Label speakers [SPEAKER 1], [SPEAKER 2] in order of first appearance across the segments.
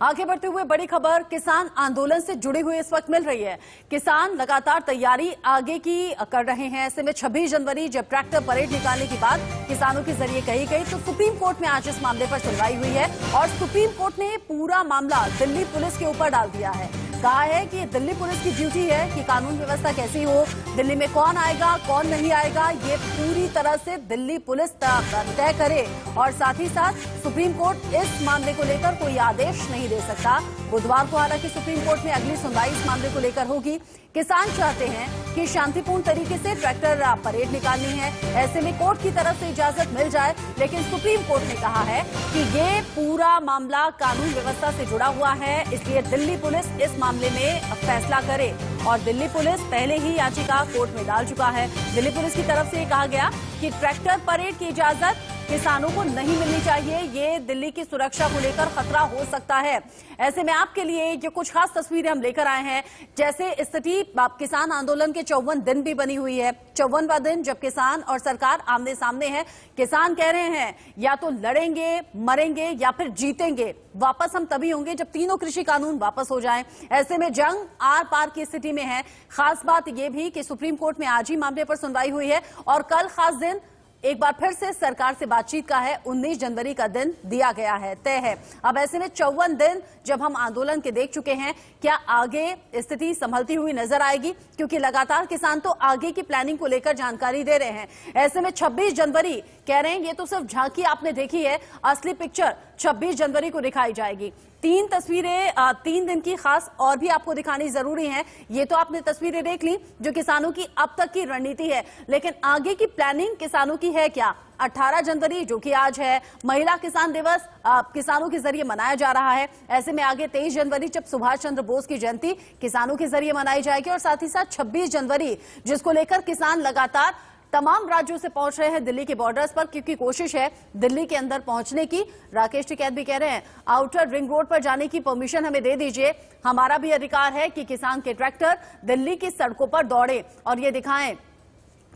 [SPEAKER 1] आगे बढ़ते हुए बड़ी खबर किसान आंदोलन से जुड़ी हुई इस वक्त मिल रही है। किसान लगातार तैयारी आगे की कर रहे हैं। ऐसे में 26 जनवरी जब ट्रैक्टर परेड निकालने की बात किसानों के जरिए कही गई तो सुप्रीम कोर्ट में आज इस मामले पर सुनवाई हुई है और सुप्रीम कोर्ट ने पूरा मामला दिल्ली पुलिस के ऊपर डाल दिया है। कहा है कि दिल्ली पुलिस की ड्यूटी है कि कानून व्यवस्था कैसी हो, दिल्ली में कौन आएगा कौन नहीं आएगा ये पूरी तरह से दिल्ली पुलिस तय करे और साथ ही साथ सुप्रीम कोर्ट इस मामले को लेकर कोई आदेश नहीं दे सकता। बुधवार को हालांकि सुप्रीम कोर्ट में अगली सुनवाई इस मामले को लेकर होगी। किसान चाहते हैं कि शांतिपूर्ण तरीके से ट्रैक्टर परेड निकालनी है, ऐसे में कोर्ट की तरफ से इजाजत मिल जाए, लेकिन सुप्रीम कोर्ट ने कहा है कि ये पूरा मामला कानून व्यवस्था से जुड़ा हुआ है, इसलिए दिल्ली पुलिस इस मामले में फैसला करे और दिल्ली पुलिस पहले ही याचिका कोर्ट में डाल चुका है। दिल्ली पुलिस की तरफ से कहा गया कि ट्रैक्टर परेड की इजाजत किसानों को नहीं मिलनी चाहिए, ये दिल्ली की सुरक्षा को लेकर खतरा हो सकता है। ऐसे में आपके लिए ये कुछ खास तस्वीरें हम लेकर आए हैं। जैसे स्थिति किसान आंदोलन के 54 दिन भी बनी हुई है। 54वां दिन जब किसान और सरकार आमने सामने है। किसान कह रहे हैं या तो लड़ेंगे, मरेंगे या फिर जीतेंगे। वापस हम तभी होंगे जब तीनों कृषि कानून वापस हो जाएं। ऐसे में जंग आर पार की स्थिति में है। खास बात यह भी कि सुप्रीम कोर्ट में आज ही मामले पर सुनवाई हुई है और कल खास दिन एक बार फिर से सरकार से बातचीत का है। 19 जनवरी का दिन दिया गया है, तय है। अब ऐसे में 54 दिन जब हम आंदोलन के देख चुके हैं, क्या आगे स्थिति संभलती हुई नजर आएगी? क्योंकि लगातार किसान तो आगे की प्लानिंग को लेकर जानकारी दे रहे हैं। ऐसे में 26 जनवरी कह रहे हैं ये तो सिर्फ झांकी आपने देखी है, असली पिक्चर 26 जनवरी को दिखाई जाएगी। 3 तस्वीरें 3 दिन की खास और भी आपको दिखानी जरूरी है। ये तो आपने तस्वीरें देख ली जो किसानों की अब तक की रणनीति है, लेकिन आगे की प्लानिंग किसानों की है क्या? 18 जनवरी जो कि आज है, महिला किसान दिवस किसानों के जरिए मनाया जा रहा है। ऐसे में आगे 23 जनवरी जब सुभाष चंद्र बोस की जयंती किसानों के जरिए मनाई जाएगी और साथ ही साथ 26 जनवरी जिसको लेकर किसान लगातार तमाम राज्यों से पहुंच रहे हैं दिल्ली के बॉर्डर्स पर, क्योंकि कोशिश है दिल्ली के अंदर पहुंचने की। राकेश टिकैत भी कह रहे हैं आउटर रिंग रोड पर जाने की परमिशन हमें दे दीजिए, हमारा भी अधिकार है कि किसान के ट्रैक्टर दिल्ली की सड़कों पर दौड़े और ये दिखाएं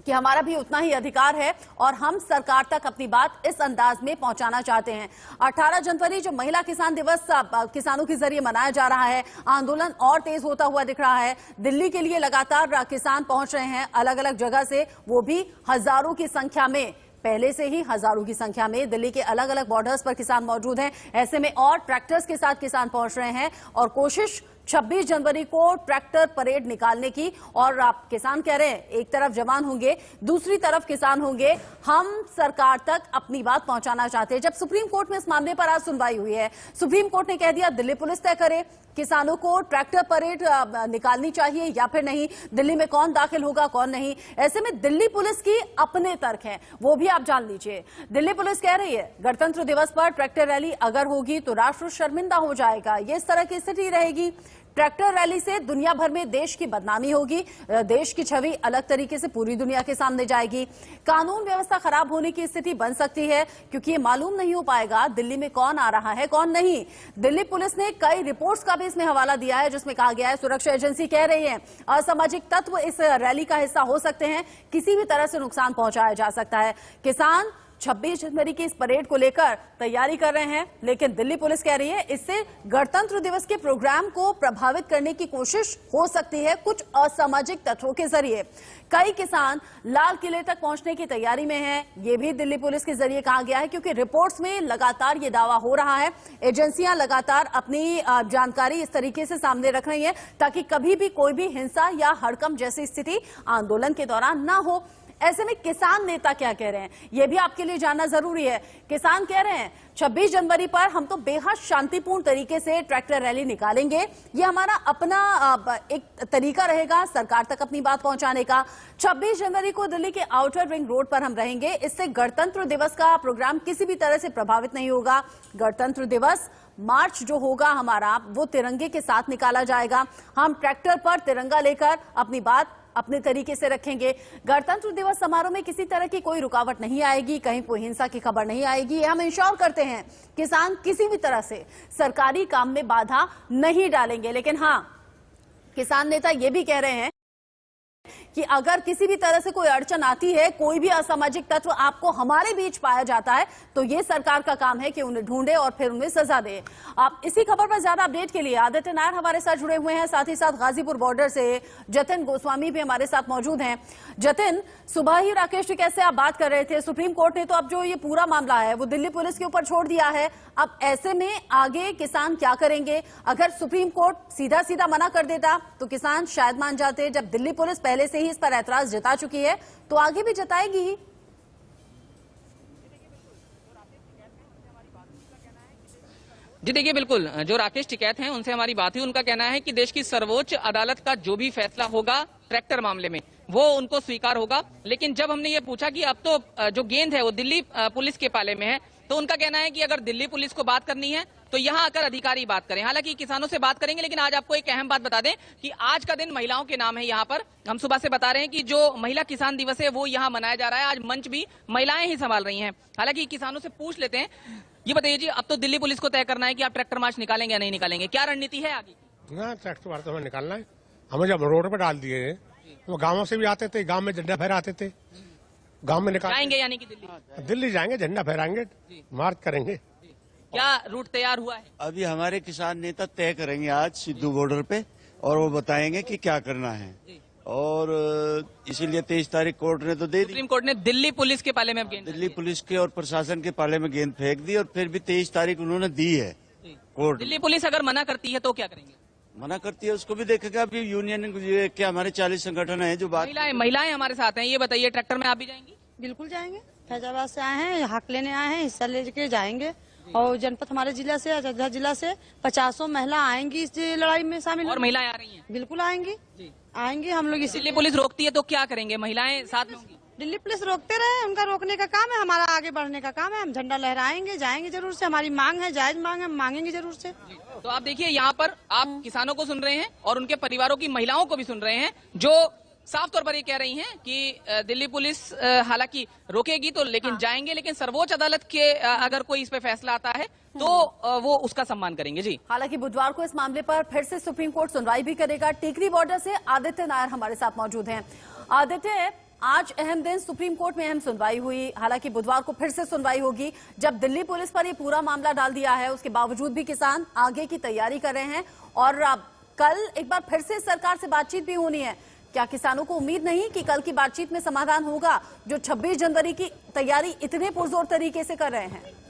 [SPEAKER 1] कि हमारा भी उतना ही अधिकार है और हम सरकार तक अपनी बात इस अंदाज में पहुंचाना चाहते हैं। 18 जनवरी जो महिला किसान दिवस किसानों के जरिए मनाया जा रहा है, आंदोलन और तेज होता हुआ दिख रहा है। दिल्ली के लिए लगातार किसान पहुंच रहे हैं अलग अलग जगह से, वो भी हजारों की संख्या में। पहले से ही हजारों की संख्या में दिल्ली के अलग अलग बॉर्डर्स पर किसान मौजूद हैं। ऐसे में और ट्रैक्टर्स के साथ किसान पहुंच रहे हैं और कोशिश 26 जनवरी को ट्रैक्टर परेड निकालने की। और आप किसान कह रहे हैं एक तरफ जवान होंगे, दूसरी तरफ किसान होंगे, हम सरकार तक अपनी बात पहुंचाना चाहते हैं। जब सुप्रीम कोर्ट में इस मामले पर आज सुनवाई हुई है, सुप्रीम कोर्ट ने कह दिया दिल्ली पुलिस तय करे किसानों को ट्रैक्टर परेड निकालनी चाहिए या फिर नहीं, दिल्ली में कौन दाखिल होगा कौन नहीं। ऐसे में दिल्ली पुलिस की अपने तर्क हैं, वो भी आप जान लीजिए। दिल्ली पुलिस कह रही है गणतंत्र दिवस पर ट्रैक्टर रैली अगर होगी तो राष्ट्र शर्मिंदा हो जाएगा, ये इस तरह की स्थिति रहेगी। ट्रैक्टर रैली से दुनिया भर में देश की बदनामी होगी, देश की छवि अलग तरीके से पूरी दुनिया के सामने जाएगी। कानून व्यवस्था खराब होने की स्थिति बन सकती है क्योंकि ये मालूम नहीं हो पाएगा दिल्ली में कौन आ रहा है कौन नहीं। दिल्ली पुलिस ने कई रिपोर्ट्स का भी इसमें हवाला दिया है जिसमें कहा गया है सुरक्षा एजेंसी कह रही है असामाजिक तत्व इस रैली का हिस्सा हो सकते हैं, किसी भी तरह से नुकसान पहुंचाया जा सकता है। किसान 26 जनवरी की इस परेड को लेकर तैयारी कर रहे हैं, लेकिन दिल्ली पुलिस कह रही है इससे गणतंत्र दिवस के प्रोग्राम को प्रभावित करने की कोशिश हो सकती है कुछ असामाजिक तत्वों के जरिए। कई किसान लाल किले तक पहुंचने की तैयारी में हैं, ये भी दिल्ली पुलिस के जरिए कहा गया है क्योंकि रिपोर्ट्स में लगातार ये दावा हो रहा है। एजेंसियां लगातार अपनी जानकारी इस तरीके से सामने रख रही हैं ताकि कभी भी कोई भी हिंसा या हड़कंप जैसी स्थिति आंदोलन के दौरान ना हो। ऐसे में किसान नेता क्या कह रहे हैं यह भी आपके लिए जानना जरूरी है। किसान कह रहे हैं 26 जनवरी पर हम तो बेहद शांतिपूर्ण तरीके से ट्रैक्टर रैली निकालेंगे, ये हमारा अपना एक तरीका रहेगा सरकार तक अपनी बात पहुंचाने का। 26 जनवरी को दिल्ली के आउटर रिंग रोड पर हम रहेंगे, इससे गणतंत्र दिवस का प्रोग्राम किसी भी तरह से प्रभावित नहीं होगा। गणतंत्र दिवस मार्च जो होगा हमारा वो तिरंगे के साथ निकाला जाएगा, हम ट्रैक्टर पर तिरंगा लेकर अपनी बात अपने तरीके से रखेंगे। गणतंत्र दिवस समारोह में किसी तरह की कोई रुकावट नहीं आएगी, कहीं कोई हिंसा की खबर नहीं आएगी, ये हम इंश्योर करते हैं। किसान किसी भी तरह से सरकारी काम में बाधा नहीं डालेंगे। लेकिन हाँ, किसान नेता ये भी कह रहे हैं कि अगर किसी भी तरह से कोई अड़चन आती है, कोई भी असामाजिक तत्व आपको हमारे बीच पाया जाता है, तो ये सरकार का काम है कि उन्हें ढूंढे और फिर उन्हें सजा दे। आप इसी खबर पर ज्यादा अपडेट के लिए आदित्य नायर हमारे साथ जुड़े हुए हैं, साथ ही साथ गाजीपुर बॉर्डर से जतिन गोस्वामी भी हमारे साथ मौजूद हैं। जतिन, सुबह ही राकेश जी कैसे आप बात कर रहे थे, सुप्रीम कोर्ट ने तो अब जो ये पूरा मामला है वो दिल्ली पुलिस के ऊपर छोड़ दिया है। अब ऐसे में आगे किसान क्या करेंगे? अगर सुप्रीम कोर्ट सीधा सीधा मना कर देता तो किसान शायद मान जाते, जब दिल्ली पुलिस पहले से ही इस पर ऐतराज जता चुकी है तो आगे भी जताएगी ही।
[SPEAKER 2] जी देखिए, बिल्कुल जो राकेश टिकैत हैं उनसे हमारी बात हुई। उनका कहना है कि देश की सर्वोच्च अदालत का जो भी फैसला होगा ट्रैक्टर मामले में वो उनको स्वीकार होगा। लेकिन जब हमने ये पूछा कि अब तो जो गेंद है वो दिल्ली पुलिस के पाले में है, तो उनका कहना है कि अगर दिल्ली पुलिस को बात करनी है तो यहाँ आकर अधिकारी बात करें। हालांकि किसानों से बात करेंगे, लेकिन आज आपको एक अहम बात बता दें कि आज का दिन महिलाओं के नाम है। यहाँ पर हम सुबह से बता रहे हैं कि जो महिला किसान दिवस है वो यहाँ मनाया जा रहा है। आज मंच भी महिलाएं ही संभाल रही हैं। हालांकि किसानों से पूछ लेते हैं, ये बताइए जी, अब तो दिल्ली पुलिस को तय करना है कि आप ट्रैक्टर मार्च निकालेंगे या नहीं निकालेंगे, क्या रणनीति है आगे?
[SPEAKER 3] ट्रैक्टर मार्च तो हमें निकालना है। हमें जब रोड पर डाल दिए वो गाँवों से भी आते थे, गाँव में झंडा फहराते थे, गाँव में
[SPEAKER 2] जाएंगे यानी कि
[SPEAKER 3] दिल्ली जाएंगे, झंडा फहराएंगे, मार्च करेंगे।
[SPEAKER 2] क्या रूट तैयार हुआ है?
[SPEAKER 4] अभी हमारे किसान नेता तय करेंगे आज सिद्धू बॉर्डर पे, और वो बताएंगे कि क्या करना है। और इसीलिए 23 तारीख कोर्ट ने तो दे दी।
[SPEAKER 2] सुप्रीम कोर्ट ने दिल्ली पुलिस के पाले में अब गेंद,
[SPEAKER 4] दिल्ली पुलिस के और प्रशासन के पाले में गेंद फेंक दी, और फिर भी 23 तारीख उन्होंने दी है कोर्ट।
[SPEAKER 2] दिल्ली पुलिस अगर मना करती है तो क्या करेंगे?
[SPEAKER 4] मना करती है उसको भी देखेगा। अभी यूनियन क्या हमारे 40 संगठन है जो बात।
[SPEAKER 2] महिलाएं हमारे साथ हैं। ये बताइए, ट्रैक्टर में आप भी जाएंगी?
[SPEAKER 5] बिल्कुल जाएंगे। फैजाबाद से आए हैं, हक लेने आए हैं, हिस्सा लेके जाएंगे। और जनपद हमारे जिला से, अयोध्या जिला से 50 महिला आएंगी इस लड़ाई में शामिल।
[SPEAKER 2] और महिलाएं आ रही हैं?
[SPEAKER 5] बिल्कुल आएंगी, आएंगे हम लोग।
[SPEAKER 2] दिल्ली पुलिस रोकती है तो क्या करेंगे? महिलाएं साथ में होंगी?
[SPEAKER 5] दिल्ली पुलिस रोकते रहे, उनका रोकने का काम है, हमारा आगे बढ़ने का काम है। हम झंडा लहराएंगे, जाएंगे जरूर से। हमारी मांग है, जायज मांग है, हम मांगेंगे जरूर से।
[SPEAKER 2] तो आप देखिए, यहाँ पर आप किसानों को सुन रहे हैं और उनके परिवारों की महिलाओं को भी सुन रहे हैं, जो साफ तौर पर ये कह रही हैं कि दिल्ली पुलिस हालांकि रोकेगी तो, लेकिन जाएंगे, लेकिन सर्वोच्च अदालत के अगर कोई इस पे फैसला आता है तो वो उसका सम्मान करेंगे। जी,
[SPEAKER 1] हालांकि बुधवार को इस मामले पर फिर से सुप्रीम कोर्ट सुनवाई भी करेगा। टिकरी बॉर्डर से आदित्य नायर हमारे साथ मौजूद हैं। आदित्य, आज अहम दिन, सुप्रीम कोर्ट में अहम सुनवाई हुई। हालांकि बुधवार को फिर से सुनवाई होगी। जब दिल्ली पुलिस पर ये पूरा मामला डाल दिया है, उसके बावजूद भी किसान आगे की तैयारी कर रहे हैं और कल एक बार फिर से सरकार से बातचीत भी होनी है। क्या किसानों को उम्मीद नहीं कि कल की बातचीत में समाधान होगा, जो 26 जनवरी की तैयारी इतने पुरजोर तरीके से कर रहे हैं?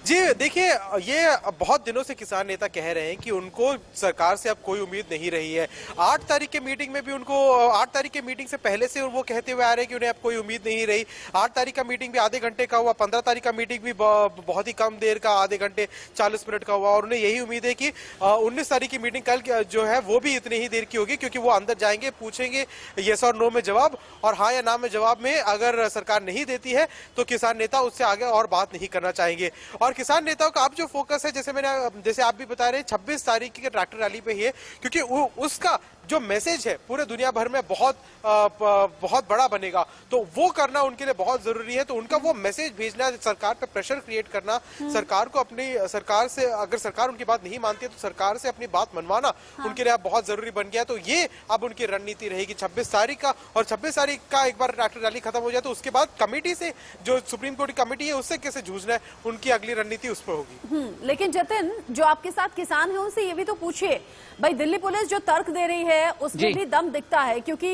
[SPEAKER 6] जी देखिए, ये बहुत दिनों से किसान नेता कह रहे हैं कि उनको सरकार से अब कोई उम्मीद नहीं रही है। 8 तारीख के मीटिंग में भी उनको 8 तारीख के मीटिंग से पहले से वो कहते हुए आ रहे हैं कि उन्हें अब कोई उम्मीद नहीं रही। 8 तारीख का मीटिंग भी आधे घंटे का हुआ, 15 तारीख का मीटिंग भी बहुत ही कम देर का, आधे घंटे 40 मिनट का हुआ, और उन्हें यही उम्मीद है कि 19 तारीख की मीटिंग कल जो है वो भी इतनी ही देर की होगी, क्योंकि वो अंदर जाएंगे, पूछेंगे येस और नो में जवाब, और हाँ या ना में जवाब में अगर सरकार नहीं देती है तो किसान नेता उससे आगे और बात नहीं करना चाहेंगे। और किसान नेताओं का अब जो फोकस है, जैसे आप भी बता रहे हैं, 26 तारीख की ट्रैक्टर रैली पे ही है, क्योंकि उसका जो मैसेज है पूरे दुनिया भर में बहुत बड़ा बनेगा, तो वो करना उनके लिए बहुत जरूरी है। तो उनका वो मैसेज भेजना, सरकार पे प्रेशर क्रिएट करना, सरकार को सरकार से, अगर सरकार उनकी बात नहीं मानती है तो सरकार से अपनी बात मनवाना उनके लिए अब बहुत जरूरी बन गया। तो ये अब उनकी रणनीति रहेगी 26 तारीख का। और 26 तारीख का एक बार ट्रैक्टर रैली खत्म हो जाए तो उसके बाद कमेटी से, जो सुप्रीम कोर्ट की कमेटी है, उससे कैसे जूझना है, उनकी अगली रणनीति उस पर होगी।
[SPEAKER 1] लेकिन जतिन, जो आपके साथ किसान है उनसे ये भी तो पूछिए भाई, दिल्ली पुलिस जो तर्क दे रही है उसमें भी दम दिखता है, क्योंकि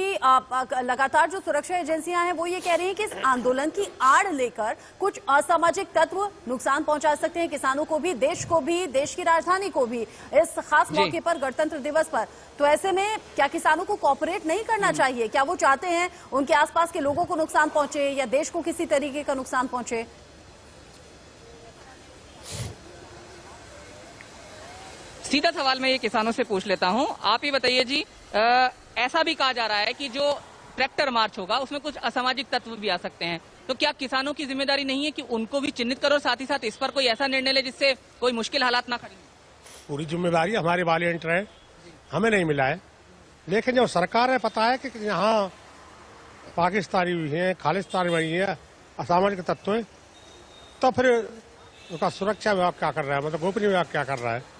[SPEAKER 1] लगातार जो सुरक्षा एजेंसियां हैं वो ये कह रही हैं कि इस आंदोलन की आड़ लेकर कुछ असामाजिक तत्व नुकसान पहुंचा सकते हैं किसानों को भी, देश को भी, देश की राजधानी को भी, इस खास मौके पर, गणतंत्र दिवस पर। तो ऐसे में क्या किसानों को कोऑपरेट नहीं करना चाहिए? क्या वो चाहते हैं उनके आसपास के लोगों को नुकसान पहुंचे या देश को किसी तरीके का नुकसान पहुंचे?
[SPEAKER 2] सीधा सवाल मैं ये किसानों से पूछ लेता हूं, आप ही बताइए जी, ऐसा भी कहा जा रहा है कि जो ट्रैक्टर मार्च होगा उसमें कुछ असामाजिक तत्व भी आ सकते हैं, तो क्या किसानों की जिम्मेदारी नहीं है कि उनको भी चिन्हित करो, साथ ही साथ इस पर कोई ऐसा निर्णय ले जिससे कोई मुश्किल हालात ना खड़ी?
[SPEAKER 3] पूरी जिम्मेदारी हमारे वॉलंटियर है, हमें नहीं मिला है। लेकिन जब सरकार है, पता है कि यहाँ पाकिस्तानी भी हैं, खालिस्तानी भी हैं, असामाजिक तत्व हैं, तो फिर उसका सुरक्षा विभाग क्या कर रहा है, मतलब गोपनीय विभाग क्या कर रहा है?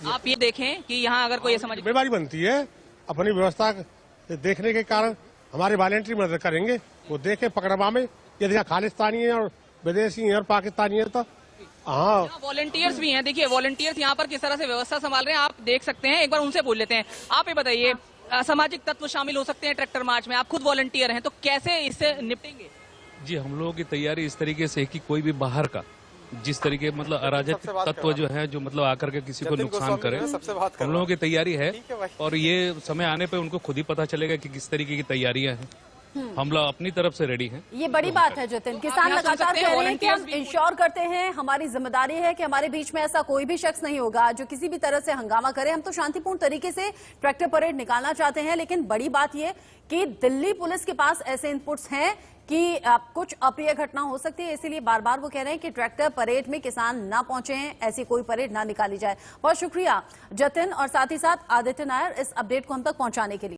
[SPEAKER 2] आप ये देखें कि यहाँ अगर कोई सामाजिक
[SPEAKER 3] जिम्मेदारी बनती है अपनी व्यवस्था देखने के कारण हमारे वॉलेंटियर मदद करेंगे, वो देखे पकड़वा में यदि यहाँ खालिस्तानी है और विदेशी है और पाकिस्तानी है तो हाँ
[SPEAKER 2] वॉलंटियर्स भी हैं। देखिए वॉलंटियर्स यहाँ पर किस तरह से व्यवस्था संभाल रहे हैं आप देख सकते हैं। एक बार उनसे बोल लेते हैं। आप ये बताइए असामाजिक तत्व शामिल हो सकते हैं ट्रैक्टर मार्च में, आप खुद वॉलंटियर हैं, तो कैसे इससे निपटेंगे?
[SPEAKER 7] जी हम लोगों की तैयारी इस तरीके से है कि कोई भी बाहर का जिस तरीके मतलब अराजक तत्व जो है जो मतलब आकर के किसी को नुकसान करे, हम लोगों की तैयारी है और ये समय आने पे उनको खुद ही पता चलेगा कि किस तरीके की तैयारियां हैं। हम लोग अपनी तरफ से रेडी हैं।
[SPEAKER 1] ये बड़ी बात है जतिन, किसान लगातार कह रहे हैं कि हम इंश्योर करते हैं, हमारी जिम्मेदारी है कि हमारे बीच में ऐसा कोई भी शख्स नहीं होगा जो किसी भी तरह से हंगामा करे। हम तो शांतिपूर्ण तरीके से ट्रैक्टर परेड निकालना चाहते हैं, लेकिन बड़ी बात यह कि दिल्ली पुलिस के पास ऐसे इनपुट्स हैं कि कुछ अप्रिय घटना हो सकती है, इसीलिए बार बार वो कह रहे हैं कि ट्रैक्टर परेड में किसान ना पहुंचे हैं, ऐसी कोई परेड ना निकाली जाए। बहुत शुक्रिया जतिन और साथ ही साथ आदित्य नायर इस अपडेट को हम तक पहुंचाने के लिए।